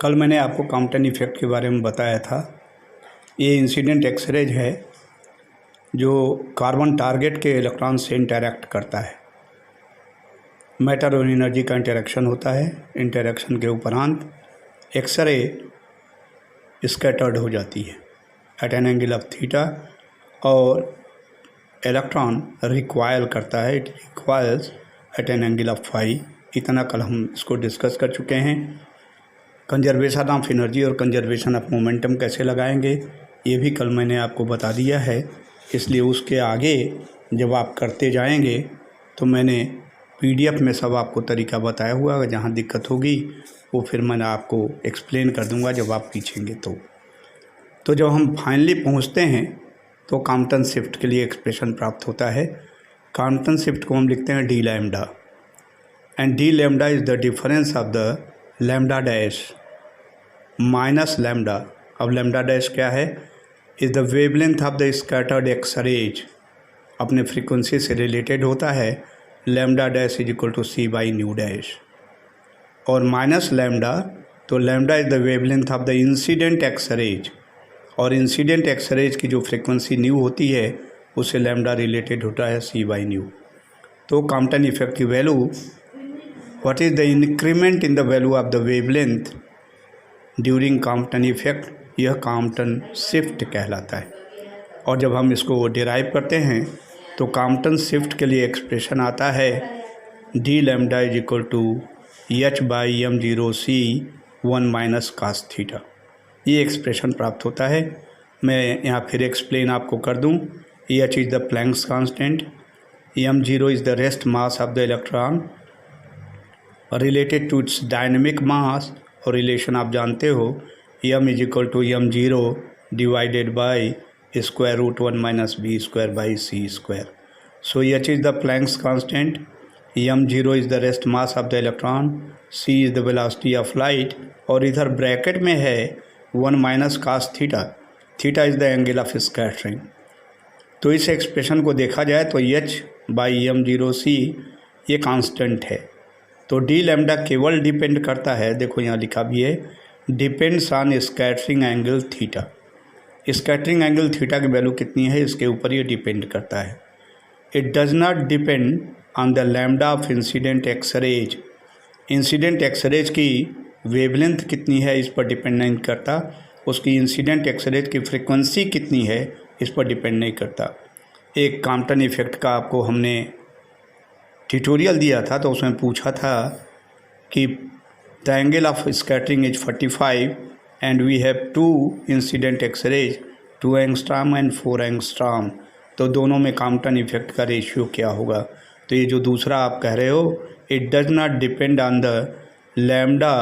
कल मैंने आपको कॉम्पटन इफ़ेक्ट के बारे में बताया था। ये इंसिडेंट एक्सरेज है जो कार्बन टारगेट के इलेक्ट्रॉन से इंटरैक्ट करता है। मैटर और एनर्जी का इंटरेक्शन होता है। इंटरेक्शन के उपरांत एक्सरे स्कैटर्ड हो जाती है at an angle of theta और इलेक्ट्रॉन रिक्वायल करता है, it recoils at an angle of phi. इतना कल हम इसको डिस्कस कर चुके हैं। कंजर्वेशन ऑफ एनर्जी और कंजर्वेशन ऑफ मोमेंटम कैसे लगाएंगे ये भी कल मैंने आपको बता दिया है। इसलिए उसके आगे जब आप करते जाएंगे तो मैंने पीडीएफ में सब आपको तरीका बताया हुआ है। जहाँ दिक्कत होगी वो फिर मैं आपको एक्सप्लेन कर दूंगा जब आप पूछेंगे तो जब हम फाइनली पहुंचते हैं तो कॉम्पटन शिफ्ट के लिए एक्सप्रेशन प्राप्त होता है। कॉम्पटन शिफ्ट को हम लिखते हैं d lambda and d lambda is the difference of the lambda dash minus lambda. अब लैम्डा डैश क्या है? Is the wavelength of the scattered X rays, अपने फ्रीक्वेंसी से रिलेटेड होता है। Lambda dash is equal to c by nu dash और minus lambda, तो lambda is the wavelength of the incident X rays और इंसिडेंट एक्सरेज की जो फ्रीक्वेंसी न्यू होती है उससे लैम्डा रिलेटेड होता है सी बाई न्यू। तो कॉम्पटन इफेक्ट की value, what is the increment in the value of the wavelength during Compton effect, यह कॉम्पटन शिफ्ट कहलाता है। और जब हम इसको डिराइव करते हैं तो कॉम्पटन शिफ्ट के लिए एक्सप्रेशन आता है d lambda is equal to h by m zero c 1 minus cos theta. ये एक्सप्रेशन प्राप्त होता है। मैं यहाँ फिर एक्सप्लेन आपको कर दूँ। H is the Planck's constant, M zero is the rest mass of the electron related to its dynamic mass, और रिलेशन आप जानते हो M is equal to M zero divided by square root 1 minus B square by C square. So H is the Planck's constant, M zero is the rest mass of the electron, C is the velocity of light, और इधर bracket में है 1 minus cos theta, theta is the angle of scattering. तो इस expression को देखा जाए तो h by m zero c ये कांस्टेंट है। तो डी लैम्डा केवल डिपेंड करता है, देखो यहाँ लिखा भी है, depends on scattering angle theta. Scattering angle theta की वैल्यू कितनी है इसके ऊपर ये डिपेंड करता है। It does not depend on the lambda of incident X rays. Incident X rays की वेवलेंथ कितनी है इस पर डिपेंड नहीं करता, उसकी इंसिडेंट एक्सरेज की फ्रीक्वेंसी कितनी है इस पर डिपेंड नहीं करता। एक कॉम्पटन इफेक्ट का आपको हमने ट्यूटोरियल दिया था तो उसमें पूछा था कि the angle of scattering is 45 and we have 2 incident X rays 2 angstrom and 4 angstrom, तो दोनों में कॉम्पटन इफेक्ट का रेशियो क्या होगा? तो ये जो दूसरा आप कह रहे हो, it does not depend on the lambda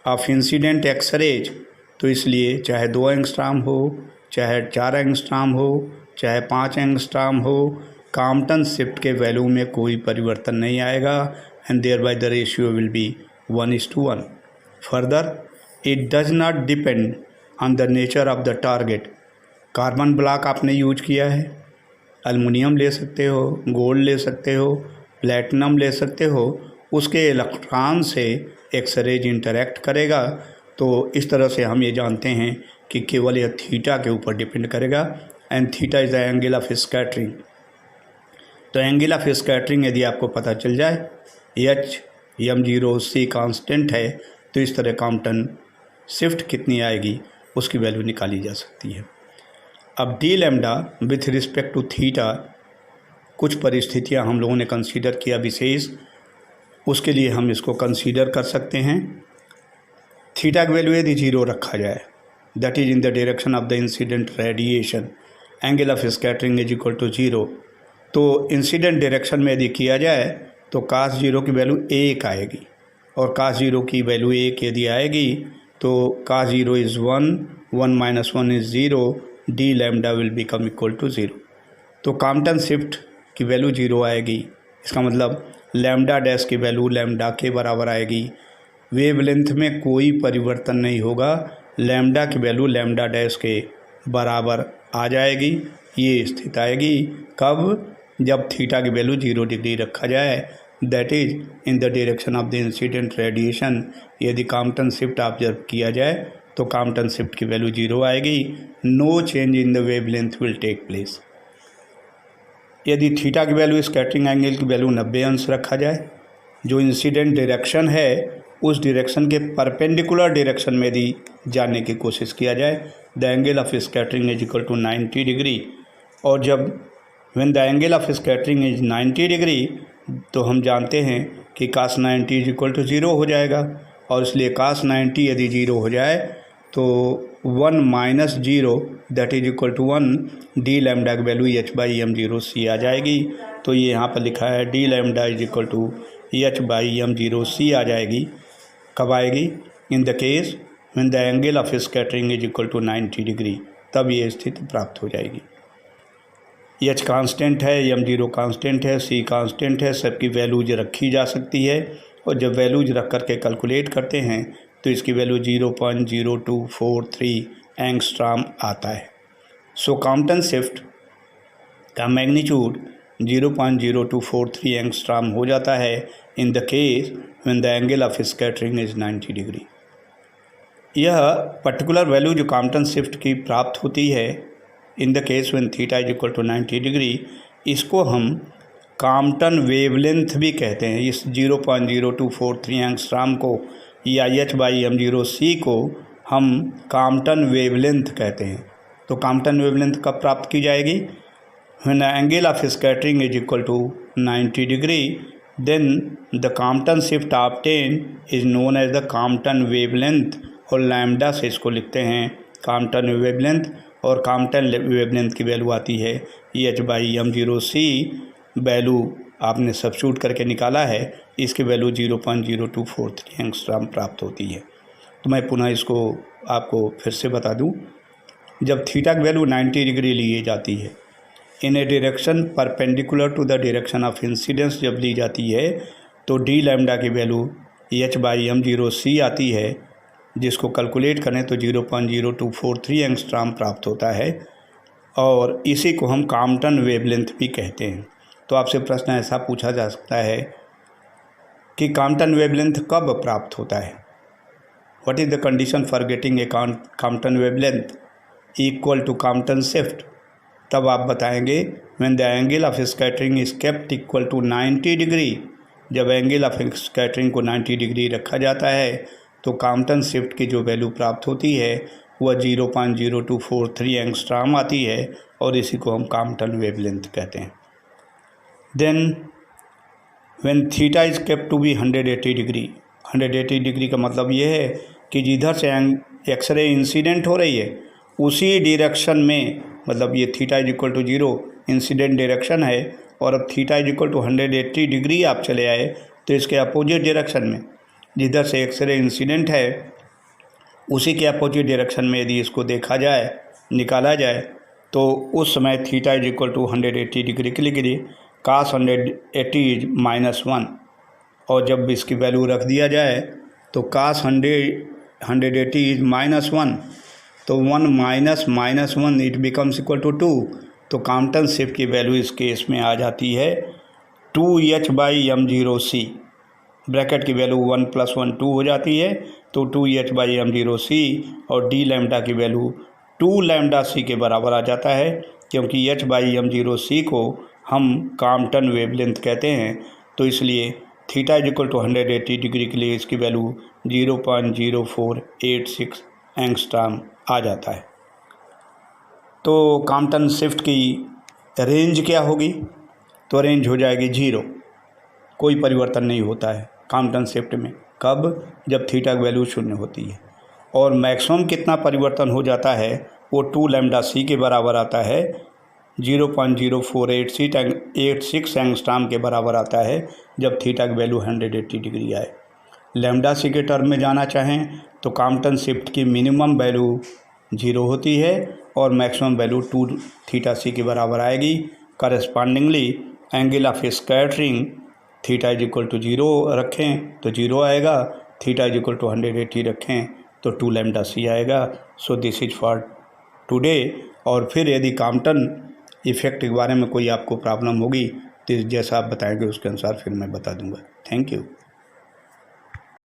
of incident X rays, तो इसलिए चाहे 2 एंगस्ट्रॉम हो, चाहे 4 एंगस्ट्रॉम हो, चाहे 5 एंगस्ट्रॉम हो, कॉम्पटन शिफ्ट के वैल्यू में कोई परिवर्तन नहीं आएगा and thereby the ratio will be 1:1। Further it does not depend on the nature of the target. Carbon block आपने यूज किया है, एल्युमिनियम ले सकते हो, गोल्ड ले सकते हो, प्लेटिनम ले सकते हो, उसके इलेक्ट्रॉन से एक्सरेज इंटरैक्ट करेगा। तो इस तरह से हम ये जानते हैं कि केवल यह थीटा के ऊपर डिपेंड करेगा and theta is the angle of scattering. तो एंगल ऑफ स्कैटरिंग यदि आपको पता चल जाए, एच एम जीरो सी कांस्टेंट है, तो इस तरह कॉम्पटन शिफ्ट कितनी आएगी उसकी वैल्यू निकाली जा सकती है। अब d lambda with respect to theta, कुछ परिस्थितियां हम लोगों ने कंसीडर किया विशेष, उसके लिए हम इसको कंसीडर कर सकते हैं। थीटा की वैल्यू यदि 0 रखा जाए, that is in the direction of the incident radiation, angle of scattering is equal to 0, तो इंसिडेंट डायरेक्शन में यदि किया जाए तो कास 0 की वैल्यू 1 आएगी, और कास 0 की वैल्यू 1 यदि आएगी तो cos 0 is 1, 1 minus 1 is 0, d lambda will become equal to 0। तो कॉम्पटन शिफ्ट की वैल्यू 0 आएगी, इसका मतलब लैम्डा डैश की वैल्यू लैम्डा के बराबर आएगी। वेवलेंथ में कोई परिवर्तन नहीं होगा, लैम्डा की वैल्यू लैम्डा डैश के बराबर आ जाएगी। ये स्थिति आएगी कब? जब थीटा की वैल्यू 0 डिग्री रखा जाए that is in the direction of the incident radiation. यदि कॉम्पटन शिफ्ट ऑब्जर्व किया जाए तो कॉम्पटन शिफ्ट की वैल्यू 0 आएगी। No change in the wavelength will take place. यदि थीटा की वैल्यू स्कैटरिंग एंगल की वैल्यू 90 अंश रखा जाए, जो इंसिडेंट डायरेक्शन है उस डायरेक्शन के परपेंडिकुलर डायरेक्शन में यदि जाने की कोशिश किया जाए, the angle of scattering is equal to 90 degree. और जब when the angle of scattering is 90 degree तो हम जानते हैं कि cos 90 इज इक्वल टू 0 हो जाएगा। और इसलिए cos 90 यदि 0 हो जाए तो 1 minus 0 that is equal to 1 d lambda की वैल्यू h/m0c आ जाएगी। तो ये यहाँ पर लिखा है d lambda is equal to h/m0c आ जाएगी। कब आएगी? In the case when the angle of scattering is equal to 90 degree, तब ये स्थिति प्राप्त हो जाएगी। h कांस्टेंट है, m0 कांस्टेंट है, c कांस्टेंट है, सबकी वैल्यूज रखी जा सकती है। और जब वैल्यूज रख करके कैलकुलेट करते हैं तो इसकी वैल्यू 0.0243 एंगस्ट्रॉम आता है। सो कॉम्पटन शिफ्ट का मैग्नीट्यूड 0.0243 एंगस्ट्रॉम हो जाता है in the case when the angle of scattering is 90 degree. यह पर्टिकुलर वैल्यू जो कॉम्पटन शिफ्ट की प्राप्त होती है in the case when theta is equal to 90 degree, इसको हम कॉम्पटन वेवलेंथ भी कहते हैं। इस 0.0243 एंगस्ट्रॉम को या h/m0c को हम कॉम्पटन वेवलेंथ कहते हैं। तो कॉम्पटन वेवलेंथ कब प्राप्त की जाएगी? When angle of scattering is equal to 90 degree, then the Compton shift obtain is known as the Compton wavelength. और लैम्डा से इसको लिखते हैं कॉम्पटन वेवलेंथ। और कॉम्पटन वेवलेंथ की वैल्यू आती है h/m0c। वैल्यू आपने सब्स्टिट्यूट करके निकाला है, इसकी वैल्यू 0.0243 एंगस्ट्रॉम प्राप्त होती है। तो मैं पुनः इसको आपको फिर से बता दूं, जब थीटा की वैल्यू 90 डिग्री ली जाती है in a direction perpendicular to the direction of incidence जब ली जाती है तो डी लैम्डा की वैल्यू h/m0c आती है, जिसको कैलकुलेट करें तो 0.0243 एंगस्ट्रॉम प्राप्त होता है। और इसी को हम कॉम्पटन वेवलेंथ भी कहते हैं। तो आपसे प्रश्न ऐसा पूछा जा सकता है कि कॉम्पटन वेवलेंथ कब प्राप्त होता है? What is the condition for getting a Compton wavelength equal to Compton shift? तब आप बताएंगे when the angle of scattering is kept equal to 90 degree. जब एंगल ऑफ स्कैटरिंग को 90 डिग्री रखा जाता है तो कॉम्पटन शिफ्ट की जो वैल्यू प्राप्त होती है वह 0.0243 एंगस्ट्रॉम आती है। और इसी को हम कॉम्पटन वेवलेंथ कहते हैं। Then when theta is kept to be 180 degree, 180 degree का मतलब ये है कि जिधर से एक्सरे इंसिडेंट हो रही है उसी डायरेक्शन में, मतलब ये theta is equal to 0 incident direction है। और अब theta is equal to 180 degree आप चले आए तो इसके अपोजिट डायरेक्शन में जिधर से एक्सरे इंसिडेंट है उसी के अपोजिट डायरेक्शन में यदि इसको देखा जाए, निकाला जाए, तो उस समय theta is equal to 180 degree के लिए cos 180 इज -1। और जब इसकी वैल्यू रख दिया जाए तो cos 180 इज -1, तो 1 minus -1 it becomes equal to 2। तो कॉम्पटन शिफ्ट की वैल्यू इस केस में आ जाती है 2h/m0c। ब्रैकेट की वैल्यू 1 + 1 2 हो जाती है, तो 2h/m0c। और डी लैम्डा की वैल्यू 2 लैम्डा c के बराबर आ जाता है, क्योंकि h/m0c को हम कॉम्पटन वेवलेंथ कहते हैं। तो इसलिए theta is equal to 180 degree के लिए इसकी वैल्यू 0.0486 एंगस्ट्रॉम आ जाता है। तो कॉम्पटन शिफ्ट की रेंज क्या होगी? तो रेंज हो जाएगी 0, कोई परिवर्तन नहीं होता है कॉम्पटन शिफ्ट में। कब? जब थीटा की वैल्यू 0 होती है। और मैक्सिमम कितना परिवर्तन हो जाता है वो 2 लैम्डा c के बराबर आता है, 0.0486 एंगस्ट्रॉम के बराबर आता है जब थीटा की वैल्यू 180 डिग्री आए। लैम्डा c के टर्म में जाना चाहें तो कॉम्पटन शिफ्ट की मिनिमम वैल्यू 0 होती है और मैक्सिमम वैल्यू 2 थीटा c के बराबर आएगी। Correspondingly angle of scattering theta is equal to 0 रखें तो 0 आएगा, थीटा इज इक्वल टू 180 रखें तो 2 लैम्डा c आएगा। So this is for today. और फिर यदि कॉम्पटन इफेक्ट के बारे में कोई आपको प्रॉब्लम होगी तो जैसा आप बताएंगे उसके अनुसार फिर मैं बता दूंगा। Thank you.